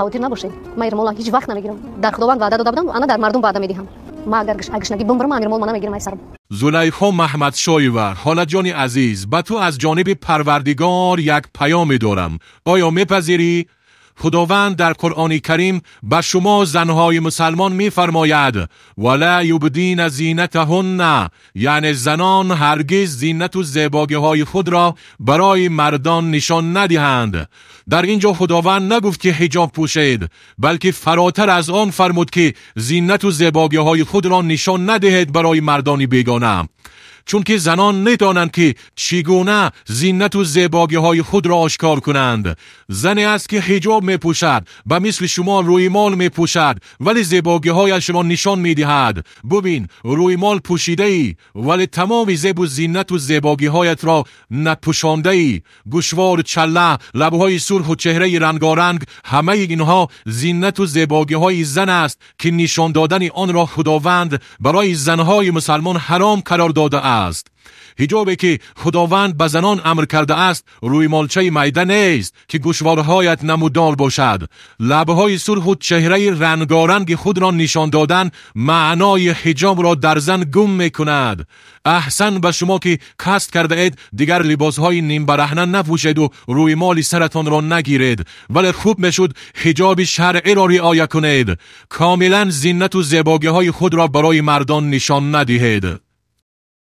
خواطر نباشید. من امیرالمولا هیچ وقت نمیگیرم. در خداوند وعده داده بودم، انا در مردم وعده میدهم. ما اگر گشنگی بمبرم امیرالمولا نمیگیرم ای سرم. زلیخا محمد شایور، خالد جان عزیز، به تو از جانب پروردگار یک پیام دارم. آیا میپذیری؟ خداوند در قرآن کریم به شما زنهای مسلمان میفرماید ولا یبدین زینتهن، یعنی زنان هرگز زینت و زیبایی های خود را برای مردان نشان ندهند. در اینجا خداوند نگفت که حجاب پوشید، بلکه فراتر از آن فرمود که زینت و زیبایی های خود را نشان ندهید برای مردان بیگانه، چون که زنان ندانند که چگونه زینت و زیبایی های خود را آشکار کنند. زنی است که حجاب می پوشد و مثل شما رویمال می پوشد ولی زیبایی هایش را نشان می دهد. ببین رویمال پوشیده ای ولی تمام زیب و زینت و زیبایی هایت را نپوشانده ای. گوشوار، چله، لبهای سرخ و چهره رنگارنگ، همه اینها زینت و زیبایی های زن است که نشان دادن آن را خداوند برای زنهای مسلمان حرام قرار داده است. حجابی که خداوند به زنان امر کرده است روی مالچه میده نیست که گوشوارهایت نمودار باشد. لبهای سرخ و چهره رنگارنگ خود را نشان دادن معنای حجاب را در زن گم می کند. احسن به شما که قصد کرده اید دیگر لباسهای نیم برهنه نپوشید و روی مال سرتان را نگیرید، ولی خوب میشد حجاب شرعی را رعایت کنید. کاملا زینت و زیبایی های خود را برای مردان نشان ندهید.